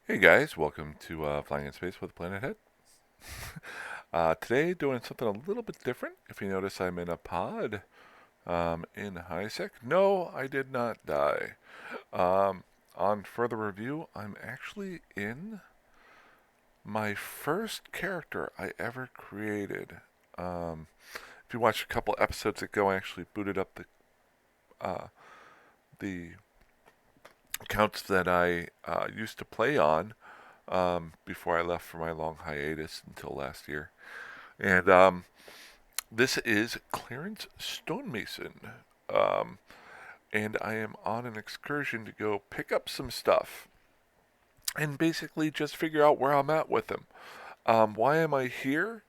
Hey guys, welcome to Flying in Space with Planethead. Today doing something a little bit different. If you notice, I'm in a pod in high sec. No, I did not die. Um, on further review, I'm actually in my first character I ever created. Um, if you watched a couple episodes ago, I actually booted up the accounts that I used to play on before I left for my long hiatus until last year. And this is Clarence Stonemason. Um, and I am on an excursion to go pick up some stuff and basically just figure out where I'm at with him. Why am I here?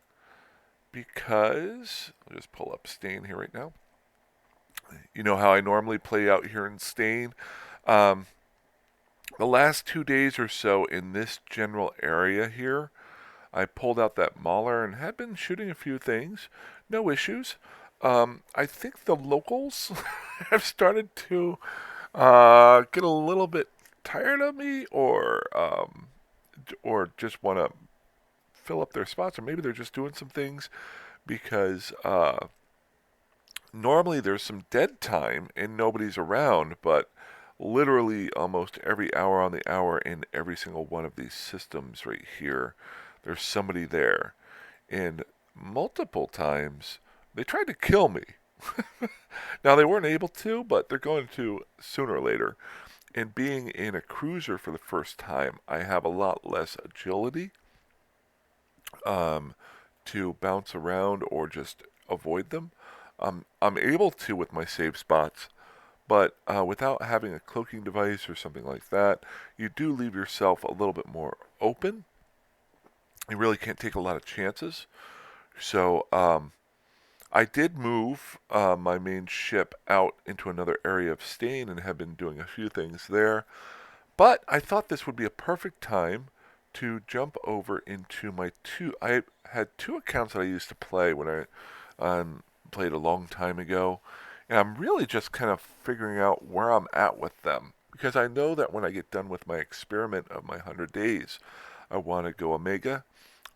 Because I'll just pull up Stain here right now. You know how I normally play out here in Stain. Um, the last 2 days or so in this general area here, I pulled out that Mauler and had been shooting a few things. No issues. I think the locals have started to get a little bit tired of me, or just want to fill up their spots, or maybe they're just doing some things because normally there's some dead time and nobody's around, but literally almost every hour on the hour in every single one of these systems right here, there's somebody there. And multiple times they tried to kill me. Now they weren't able to, but they're going to sooner or later. And being in a cruiser for the first time, I have a lot less agility um, to bounce around or just avoid them. I'm able to with my save spots, but without having a cloaking device or something like that, you do leave yourself a little bit more open. You really can't take a lot of chances. So I did move my main ship out into another area of Stain and have been doing a few things there. But I thought this would be a perfect time to jump over into my two. I had two accounts that I used to play when I played a long time ago, and I'm really just kind of figuring out where I'm at with them because I know that when I get done with my experiment of my 100 days, I want to go Omega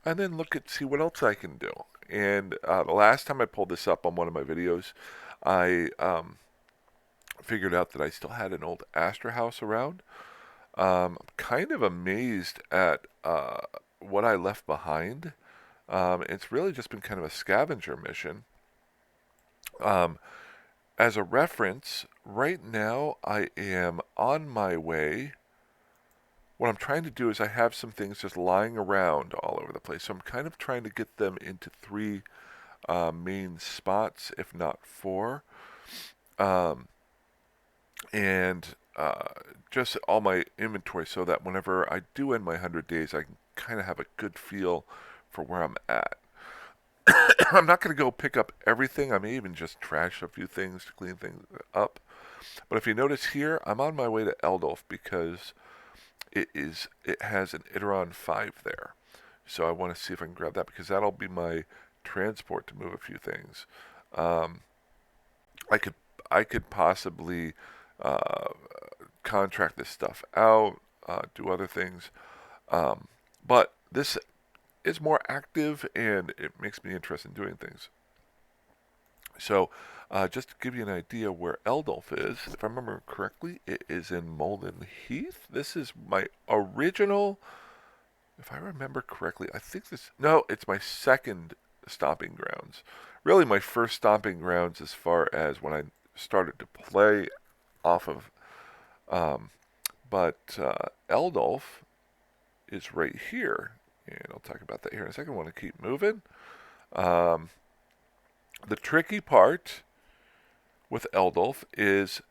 and then look at see what else I can do. And the last time I pulled this up on one of my videos, I figured out that I still had an old Astra house around. I'm kind of amazed at what I left behind. It's really just been kind of a scavenger mission. Um, as a reference, right now I am on my way. What I'm trying to do is I have some things just lying around all over the place. So I'm kind of trying to get them into three main spots, if not four. Um, and just all my inventory so that whenever I do end my 100 days, I can kind of have a good feel for where I'm at. I'm not going to go pick up everything. I may even just trash a few things to clean things up. But if you notice here, I'm on my way to Eldolf because it has an Iteron 5 there. So I want to see if I can grab that because that'll be my transport to move a few things. Um, I could I could possibly uh, contract this stuff out, do other things, but this is more active and it makes me interested in doing things. So, just to give you an idea where Eldolf is, if I remember correctly, it is in Molden Heath. This is my original, if I remember correctly, I think this, no, it's my second stomping grounds. Really, my first stomping grounds as far as when I started to play off of. Um, but Eldolf is right here, and I'll talk about that here in a second. I want to keep moving. Um, the tricky part with Eldolf is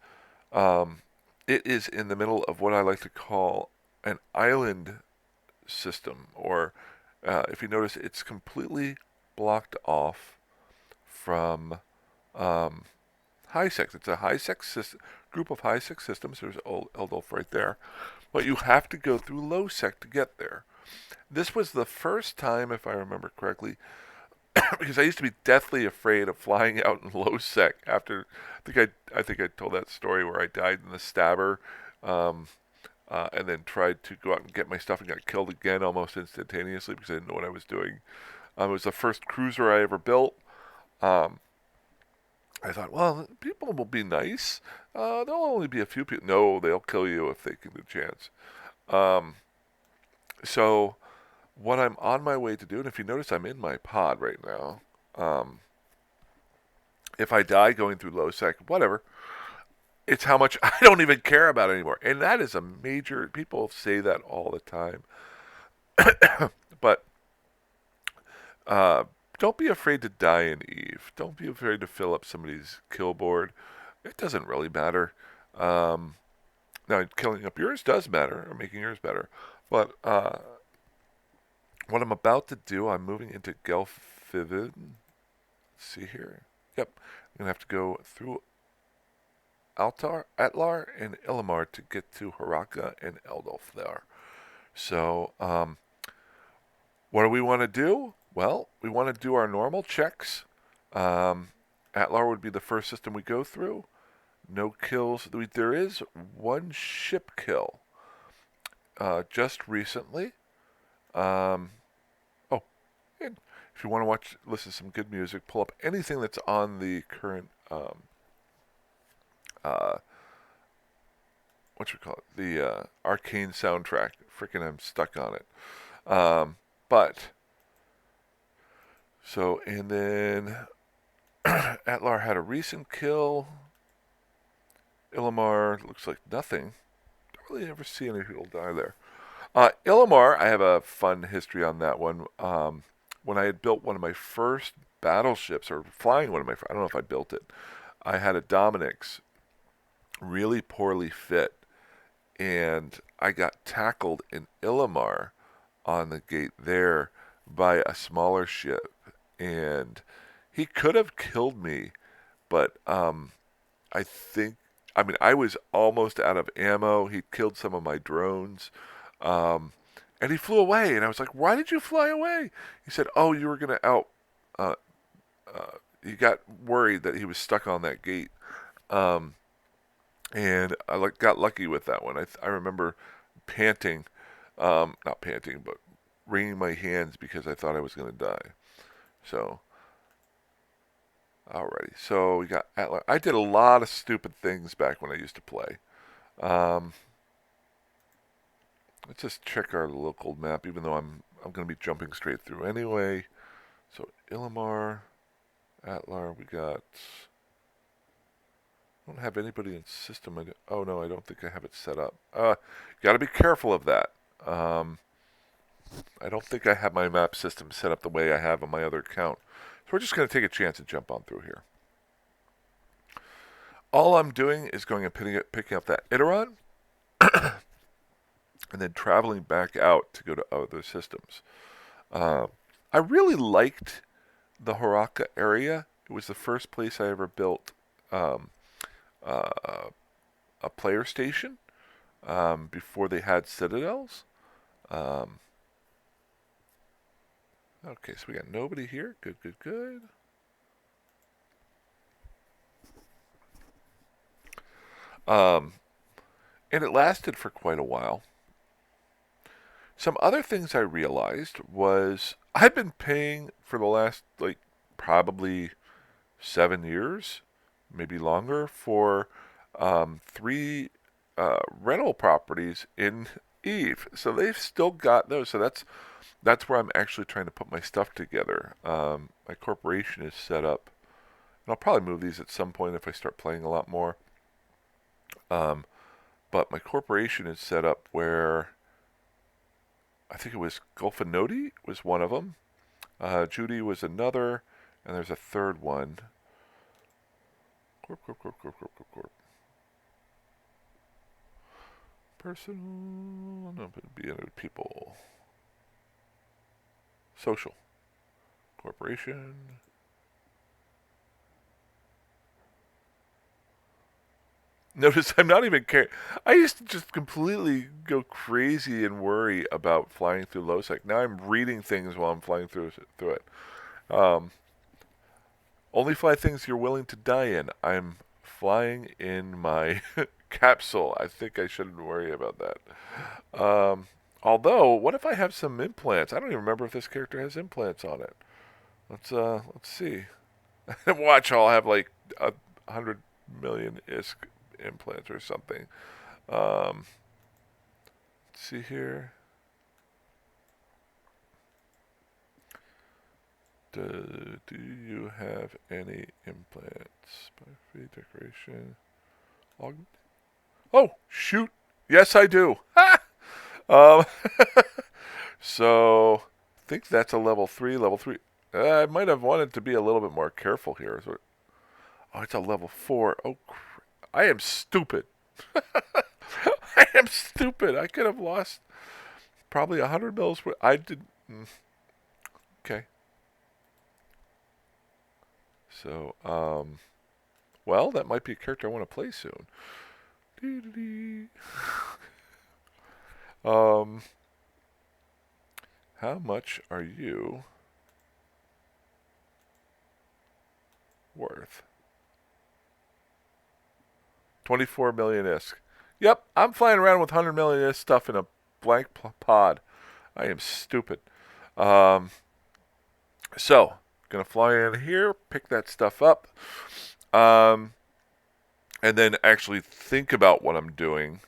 um, it is in the middle of what I like to call an island system, or if you notice, it's completely blocked off from um, high sex. It's a high sex group of high sex systems. There's Eldolf right there, but you have to go through low sec to get there. This was the first time, if I remember correctly, because I used to be deathly afraid of flying out in low sec. After I think I told that story where I died in the stabber. Um, and then tried to go out and get my stuff and got killed again almost instantaneously because I didn't know what I was doing. It was the first cruiser I ever built. Um, I thought, well, people will be nice. There'll only be a few people. No, they'll kill you if they get the chance. Um, so what I'm on my way to do, and if you notice, I'm in my pod right now. Um, if I die going through low sec, whatever. It's how much I don't even care about anymore, and that is a major. People say that all the time, but uh, don't be afraid to die in Eve. Don't be afraid to fill up somebody's kill board. It doesn't really matter. Um, Now, killing up yours does matter, or making yours better. But what I'm about to do, I'm moving into Gelfivin. Let's see here. Yep. I'm going to have to go through Atlar, and Illimar to get to Haraka and Eldolf there. So, what do we want to do? Well, we want to do our normal checks. Atlar would be the first system we go through. No kills. There is one ship kill just recently. Um, oh, and if you want to listen to some good music, pull up anything that's on the current, uh, what you call it, the Arcane soundtrack. Freaking, I'm stuck on it. But so, and then Atlar had a recent kill. Illimar looks like nothing. Don't really ever see any people die there. Illimar, I have a fun history on that one. When I had built one of my first battleships, or flying one of my, I don't know if I built it. I had a Dominix, really poorly fit, and I got tackled in Illimar on the gate there by a smaller ship, and he could have killed me, but I think, I mean, I was almost out of ammo. He killed some of my drones. And he flew away. And I was like, why did you fly away? He said, oh, you were going to out. Uh, he got worried that he was stuck on that gate. Um, and I got lucky with that one. I remember panting, not panting, but wringing my hands because I thought I was going to die. So, alrighty. So we got Atlas. I did a lot of stupid things back when I used to play. Um, let's just check our local map, even though I'm going to be jumping straight through anyway. So Illimar, Atlar, we got. I don't have anybody in system. Oh no, I don't think I have it set up. Got to be careful of that. I don't think I have my map system set up the way I have on my other account. So we're just going to take a chance and jump on through here. All I'm doing is going and picking up that Iteron, and then traveling back out to go to other systems. I really liked the Haraka area. It was the first place I ever built a player station before they had citadels. Okay, so we got nobody here. Good, good, good. And it lasted for quite a while. Some other things I realized was I've been paying for the last, like, probably 7 years, maybe longer, for 3 rental properties in Eve. So they've still got those. So that's where I'm actually trying to put my stuff together. My corporation is set up, and I'll probably move these at some point if I start playing a lot more. But my corporation is set up where I think it was Golfinoti was one of them. Judy was another, and there's a third one. Corp, corp, corp, corp, corp, corp, corp. Personal, no, but be other people. Social. Corporation. Notice I'm not even caring. I used to just completely go crazy and worry about flying through low-sec. Now I'm reading things while I'm flying through it. Only fly things you're willing to die in. I'm flying in my Capsule. I think I shouldn't worry about that. Although, what if I have some implants? I don't even remember if this character has implants on it. Let's see. Watch, I'll have like 100 million ISK implants or something. Let's see here. Do you have any implants? By free decoration. Oh, shoot. Yes, I do. um, so, I think that's a level 3. Level 3. I might have wanted to be a little bit more careful here. Oh, it's a level 4. Oh, I am stupid. I am stupid. I could have lost probably 100 mils. I did. Okay. So, well, that might be a character I want to play soon. um, how much are you worth? 24 million ISK. Yep, I'm flying around with 100 million ISK stuff in a blank pod. I am stupid. Um, so, gonna fly in here, pick that stuff up, and then actually think about what I'm doing.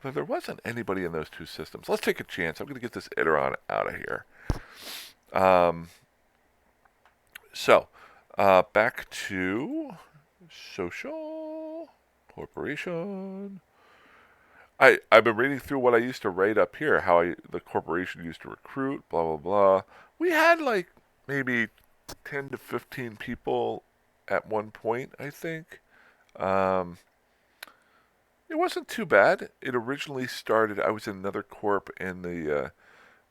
But there wasn't anybody in those two systems. Let's take a chance. I'm gonna get this Iteron out of here. So, back to social corporation. I've been reading through what I used to write up here, how the corporation used to recruit, blah blah blah. We had like maybe 10 to 15 people at one point, I think. Um, it wasn't too bad. It originally started. I was in another corp, and the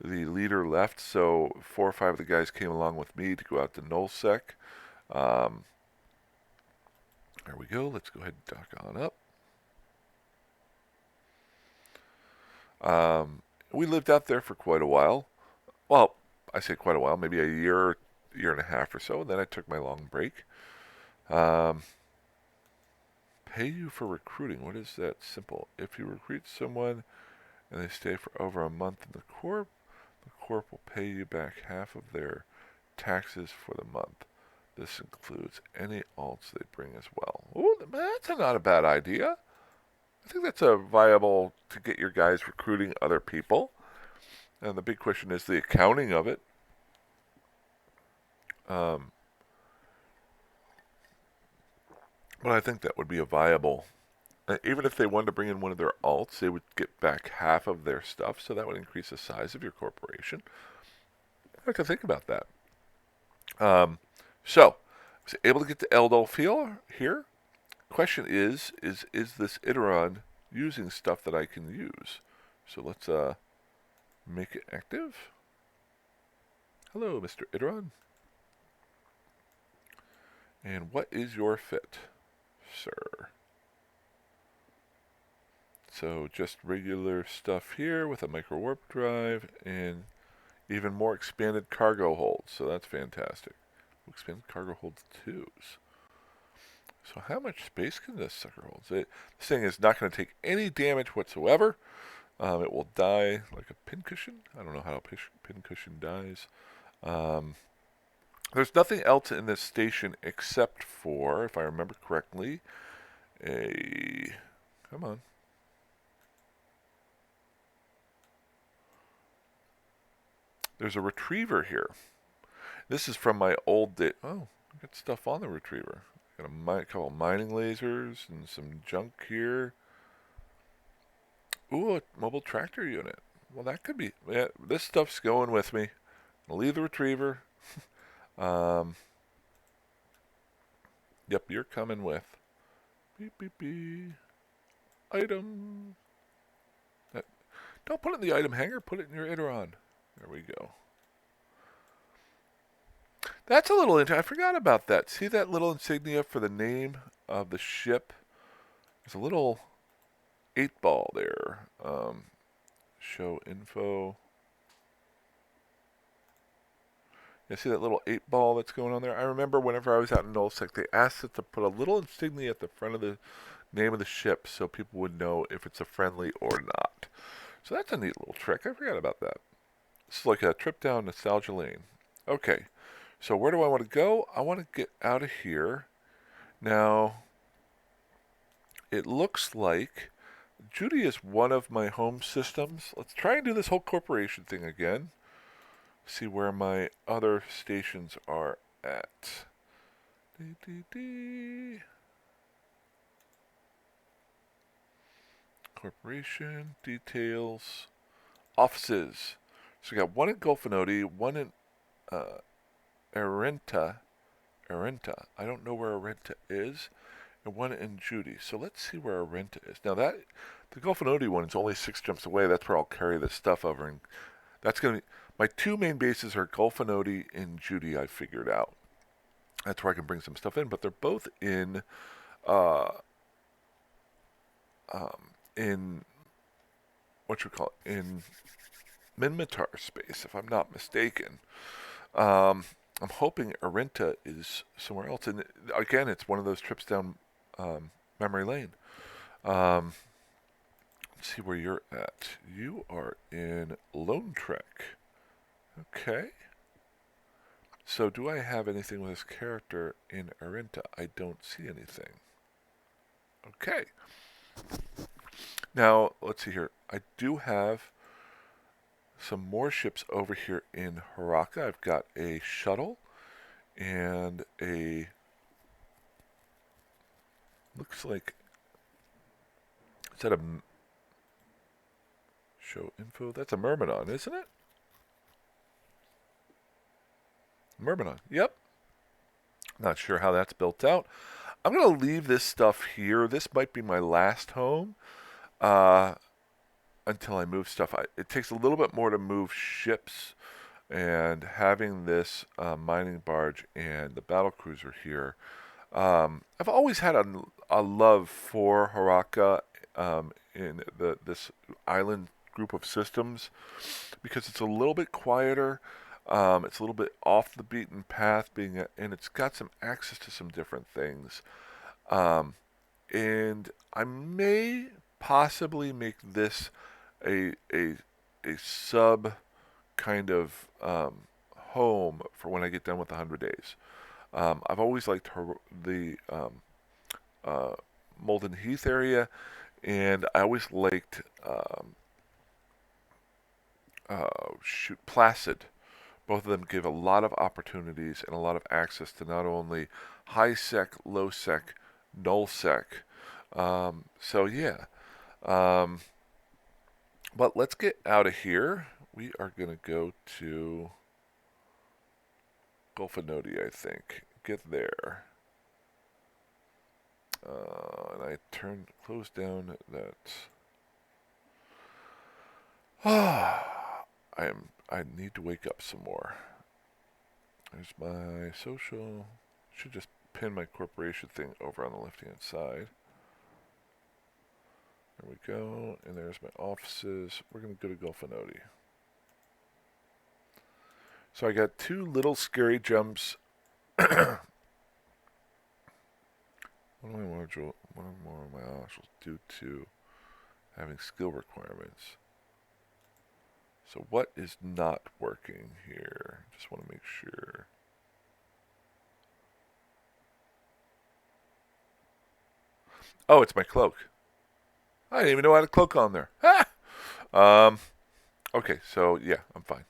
leader left, so 4 or 5 of the guys came along with me to go out to nullsec. Um, there we go. Let's go ahead and dock on up. We lived out there for quite a while. Well, I say quite a while, maybe a year, year and a half or so. And then I took my long break. Pay you for recruiting. What is that? Simple. If you recruit someone and they stay for over a month in the corp will pay you back half of their taxes for the month. This includes any alts they bring as well. Ooh, that's not a bad idea. I think that's a viable to get your guys recruiting other people. And the big question is the accounting of it. But I think that would be a viable. Even if they wanted to bring in one of their alts, they would get back half of their stuff, so that would increase the size of your corporation. I have to think about that. So, I was able to get the Eldolfiel here. Question is this Iteron using stuff that I can use? So let's make it active. Hello, Mr. Iteron. And what is your fit, sir? So just regular stuff here with a micro warp drive and even more expanded cargo holds. So that's fantastic. Expanded cargo holds twos. So how much space can this sucker hold? This thing is not going to take any damage whatsoever. It will die like a pincushion. I don't know how a pincushion dies. There's nothing else in this station except for, if I remember correctly, come on. There's a retriever here. This is from my old day. Oh, I got stuff on the retriever. Got a couple mining lasers and some junk here. Ooh, a mobile tractor unit. Well, that could be. Yeah, this stuff's going with me. I'll leave the retriever. Yep, you're coming with. Beep, beep, beep. Item. Don't put it in the item hanger. Put it in your Iteron. There we go. That's a little interesting. I forgot about that. See that little insignia for the name of the ship? There's a little 8-ball there. Show info. You see that little 8-ball that's going on there? I remember whenever I was out in nullsec, they asked us to put a little insignia at the front of the name of the ship so people would know if it's a friendly or not. So that's a neat little trick. I forgot about that. It's like a trip down nostalgia lane. Okay, so where do I want to go? I want to get out of here. Now, it looks like Judy is one of my home systems. Let's try and do this whole corporation thing again. See where my other stations are at. Corporation, details, offices. So we got one in Golfinoti, one in uh, Arenta. I don't know where Arenta is, and one in Judy. So let's see where Arenta is. Now that the Golfinoti one is only 6 jumps away. That's where I'll carry this stuff over, and that's gonna be my 2 main bases are Golfinoti and Judy. I figured out. That's where I can bring some stuff in, but they're both uh, in what you call it, in Minmatar space, if I'm not mistaken. I'm hoping Arenta is somewhere else, and again, it's one of those trips down memory lane. Um, let's see where you're at. You are in Lone Trek. Okay. So do I have anything with this character in Arenta? I don't see anything. Okay. Now, let's see here. I do have some more ships over here in Haraka. I've got a shuttle and a... looks like... is that a... show info? That's a Myrmidon, isn't it? Myrmidon, yep. Not sure how that's built out. I'm going to leave this stuff here. This might be my last home until I move stuff. It takes a little bit more to move ships, and having this mining barge and the battle cruiser here, I've always had a love for Haraka in this island group of systems because it's a little bit quieter. It's a little bit off the beaten path, and it's got some access to some different things. And I may possibly make this a sub kind of home for when I get done with the 100 days. I've always liked the Molden Heath area, and I always liked Placid. Both of them give a lot of opportunities and a lot of access to not only high sec, low sec, null sec. So yeah. But let's get out of here. We are going to go to Golfinoti, I think. Get there. And I close down that. I need to wake up some more. There's my social. Should just pin my corporation thing over on the left-hand side. There we go. And there's my offices. We're going to go to Golfinoti. So I got 2 little scary jumps. What more of my options due to having skill requirements? So what is not working here? Just want to make sure. Oh, it's my cloak. I didn't even know I had a cloak on there. Ah! Okay, so yeah, I'm fine.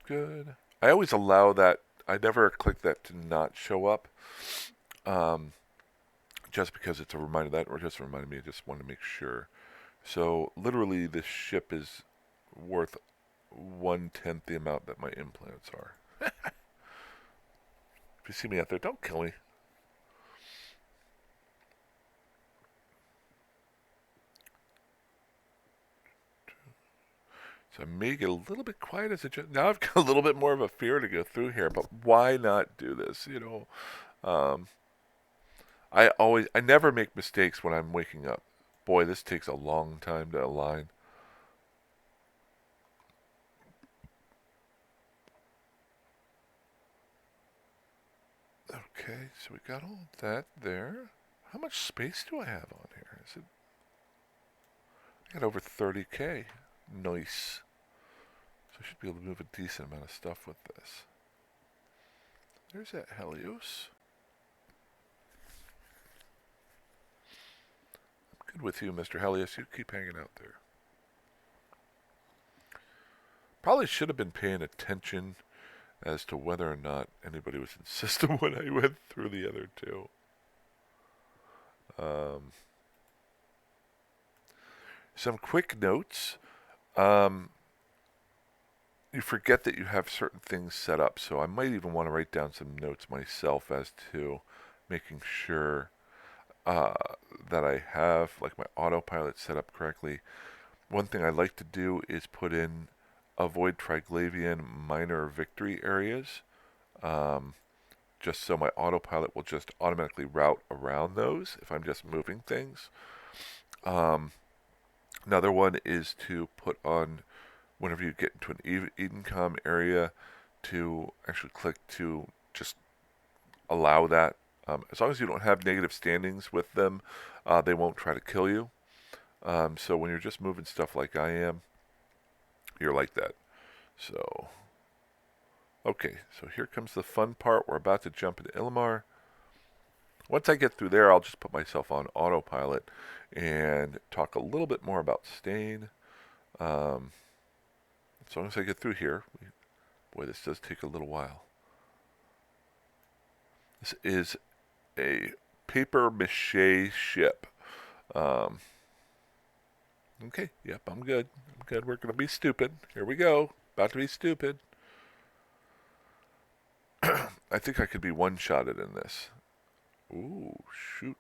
Good. I always allow that. I never click that to not show up. Just because it's a reminder that, or just reminded me. I just want to make sure. So literally, this ship is worth 1/10 the amount that my implants are. If you see me out there, don't kill me. So I may get a little bit quiet as now I've got a little bit more of a fear to go through here, but why not do this? I never make mistakes when I'm waking up. Boy, this takes a long time to align. Okay, so we got all that there. How much space do I have on here? Is it? I got over 30K. Nice. So I should be able to move a decent amount of stuff with this. There's that Helios. I'm good with you, Mr. Helios. You keep hanging out there. Probably should have been paying attention as to whether or not anybody was in system when I went through the other two. Some quick notes. You forget that you have certain things set up, so I might even want to write down some notes myself as to making sure that I have like my autopilot set up correctly. One thing I like to do is put in avoid Triglavian minor victory areas, just so my autopilot will just automatically route around those if I'm just moving things. Another one is to put on, whenever you get into an Edencom area, to actually click to just allow that. As long as you don't have negative standings with them, they won't try to kill you. So when you're just moving stuff like I am, you're like that. So, okay, so here comes the fun part. We're about to jump into Illimar. Once I get through there, I'll just put myself on autopilot and talk a little bit more about Stain. As long as I get through here. Boy, this does take a little while. This is a paper mache ship. Okay, yep, I'm good. I'm good. We're going to be stupid. Here we go. About to be stupid. I think I could be one-shotted in this. Ooh, shoot.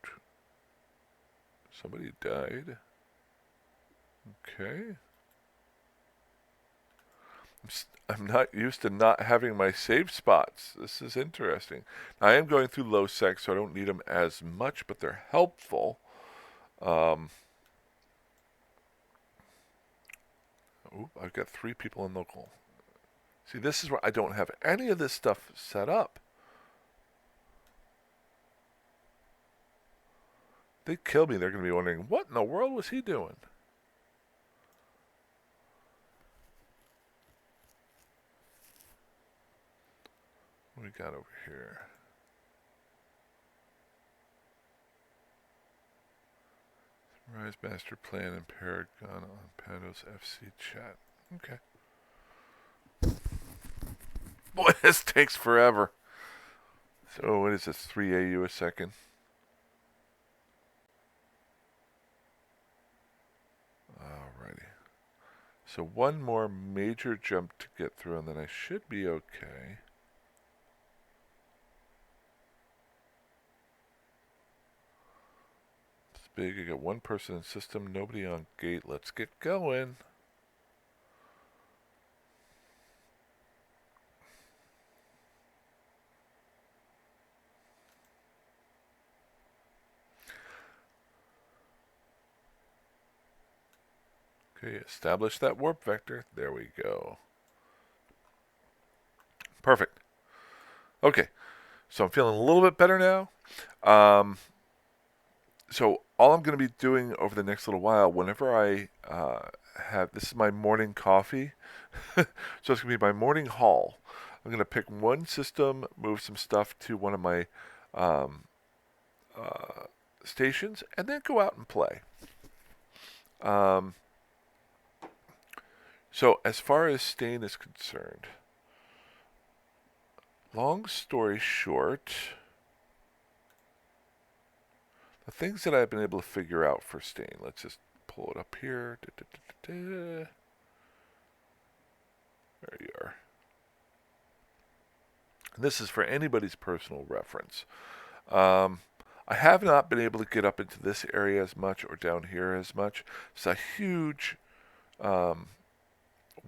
Somebody died. Okay. I'm not used to not having my save spots. This is interesting. I am going through low sec, so I don't need them as much, but they're helpful. Ooh, I've got 3 people in local. See, this is where I don't have any of this stuff set up. They kill me, they're going to be wondering, what in the world was he doing? What do we got over here? Rise Master Plan and Paragon on Pando's FC chat. Okay. Boy, this takes forever. So what is this, 3 AU a second? Alrighty. So one more major jump to get through and then I should be okay. It's big. I got 1 person in system, nobody on gate. Let's get going. Okay, establish that warp vector. There we go. Perfect. Okay, so I'm feeling a little bit better now. So all I'm going to be doing over the next little while, whenever I have, this is my morning coffee, so it's going to be my morning haul. I'm going to pick one system, move some stuff to one of my stations, and then go out and play. So as far as Stain is concerned, long story short, the things that I've been able to figure out for Stain, let's just pull it up here. There you are. And this is for anybody's personal reference. I have not been able to get up into this area as much or down here as much. It's a huge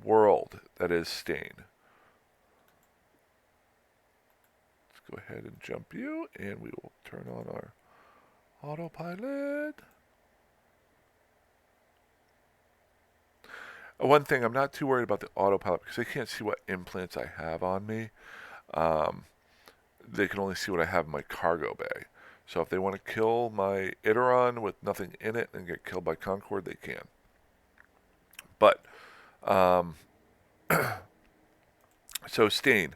world that is Stain. Let's go ahead and jump you, and we will turn on our autopilot. One thing, I'm not too worried about the autopilot because they can't see what implants I have on me. They can only see what I have in my cargo bay. So if they want to kill my Iteron with nothing in it and get killed by Concord, they can. But, um, so Stain,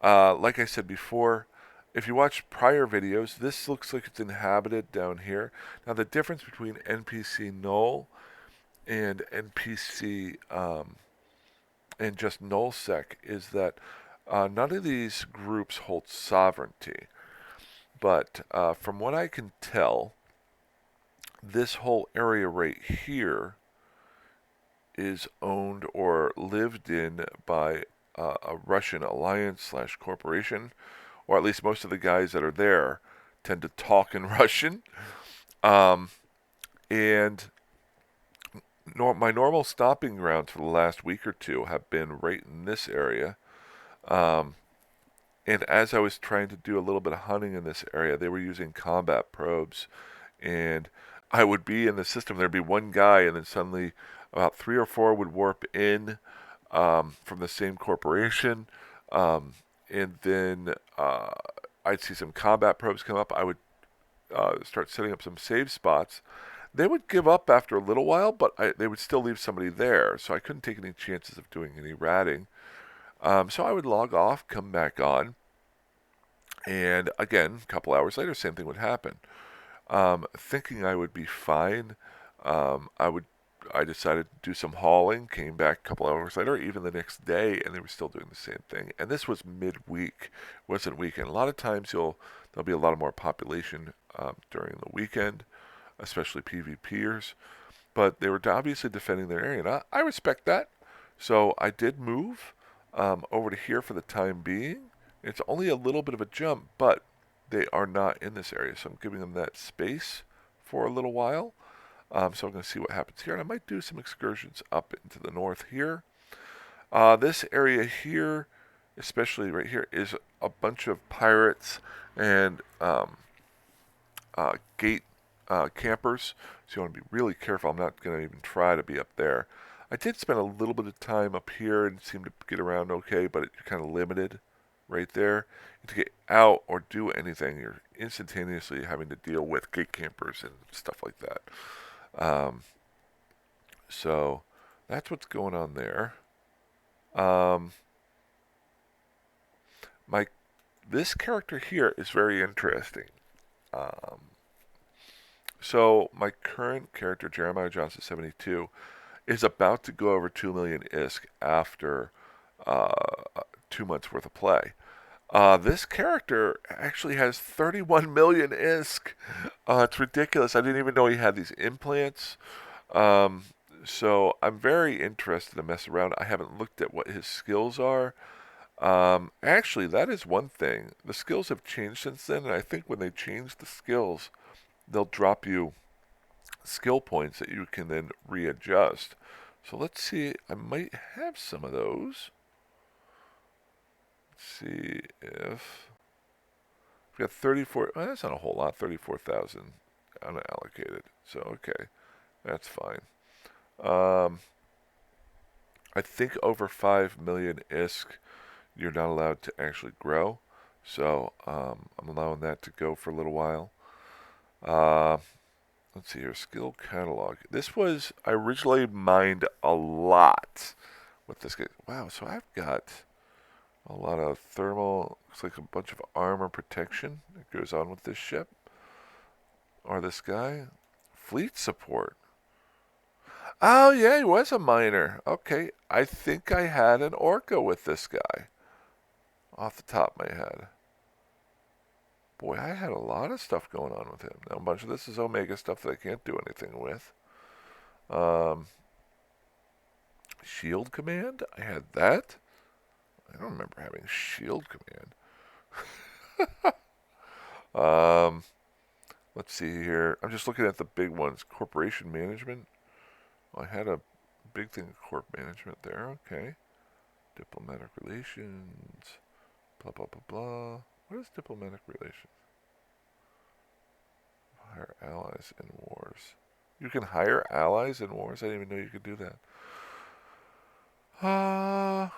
like I said before, if you watch prior videos, this looks like it's inhabited down here. Now the difference between NPC null and NPC and just nullsec is that none of these groups hold sovereignty. But from what I can tell, this whole area right here is owned or lived in by a Russian alliance slash corporation, or at least most of the guys that are there tend to talk in Russian. Um, and my normal stomping grounds for the last week or two have been right in this area. Um, and as I was trying to do a little bit of hunting in this area, they were using combat probes, and I would be in the system. There'd be one guy, and then suddenly about 3 or 4 would warp in from the same corporation, and then I'd see some combat probes come up. I would start setting up some save spots. They would give up after a little while, but they would still leave somebody there, so I couldn't take any chances of doing any ratting. So I would log off, come back on, and again, a couple hours later, same thing would happen. Thinking I would be fine, um, I would I decided to do some hauling, came back a couple hours later, even the next day, and they were still doing the same thing. And this was midweek, wasn't weekend. A lot of times there'll be a lot more population during the weekend, especially PvPers. But they were obviously defending their area, and I respect that. So I did move over to here for the time being. It's only a little bit of a jump, but they are not in this area, so I'm giving them that space for a little while. So I'm going to see what happens here, and I might do some excursions up into the north here. This area here, especially right here, is a bunch of pirates and gate campers, so you want to be really careful. I'm not going to even try to be up there. I did spend a little bit of time up here and seemed to get around okay, but you're kind of limited right there. And to get out or do anything, you're instantaneously having to deal with gate campers and stuff like that. Um, so that's what's going on there. Um, my This character here is very interesting. Um, so my current character, Jeremiah Johnson 72, is about to go over 2 million ISK after 2 months worth of play. This character actually has 31 million ISK. It's ridiculous. I didn't even know he had these implants. Um, so I'm very interested to mess around. I haven't looked at what his skills are. Actually, that is one thing. The skills have changed since then, and I think when they change the skills, they'll drop you skill points that you can then readjust. So let's see. I might have some of those. Let's see if we've got 34. Well, that's not a whole lot. 34,000 unallocated. So okay, that's fine. I think over 5 million ISK, you're not allowed to actually grow. So I'm allowing that to go for a little while. Let's see here, skill catalog. I originally mined a lot with this guy. Wow, so I've got a lot of thermal, looks like a bunch of armor protection that goes on with this ship. Or this guy. Fleet support. Oh, yeah, he was a miner. Okay, I think I had an orca with this guy. Off the top of my head. Boy, I had a lot of stuff going on with him. Now, a bunch of this is Omega stuff that I can't do anything with. Shield command? I had that. I don't remember having shield command. Let's see here. I'm just looking at the big ones. Corporation management. Well, I had a big thing of corp management there. Okay. Diplomatic relations. Blah, blah, blah, blah. What is diplomatic relations? Hire allies in wars. You can hire allies in wars? I didn't even know you could do that.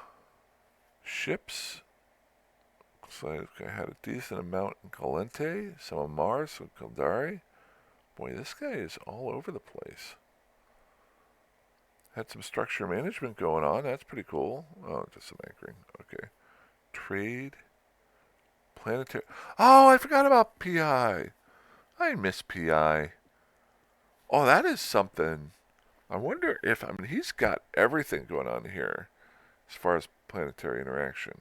Ships. looks like I had a decent amount in Calente, some of Mars, some Caldari. Boy, this guy is all over the place. Had some structure management going on. That's pretty cool. Oh, just some anchoring. Okay. Trade. Planetary. Oh, I forgot about PI. I miss PI. Oh, that is something. I wonder if, I mean, he's got everything going on here as far as planetary interaction.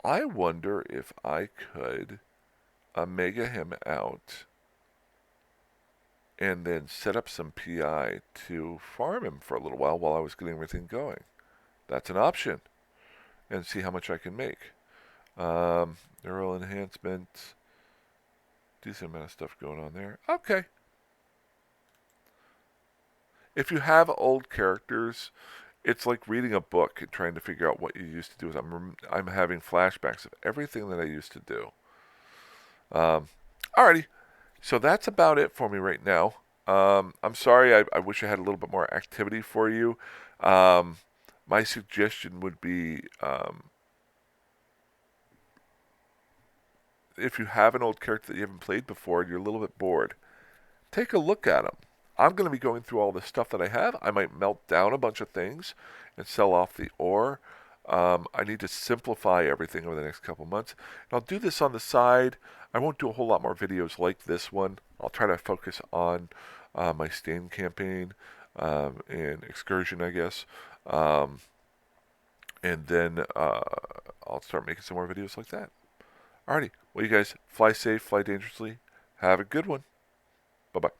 I wonder if I could Omega him out and then set up some PI to farm him for a little while I was getting everything going. That's an option. And see how much I can make. Neural enhancement. Decent amount of stuff going on there. Okay. If you have old characters, it's like reading a book and trying to figure out what you used to do. I'm having flashbacks of everything that I used to do. Alrighty. So that's about it for me right now. I'm sorry. I wish I had a little bit more activity for you. My suggestion would be if you have an old character that you haven't played before and you're a little bit bored, take a look at them. I'm going to be going through all the stuff that I have. I might melt down a bunch of things and sell off the ore. I need to simplify everything over the next couple months. And I'll do this on the side. I won't do a whole lot more videos like this one. I'll try to focus on my stain campaign and excursion, I guess. And then I'll start making some more videos like that. Alrighty. Well, you guys, fly safe, fly dangerously. Have a good one. Bye-bye.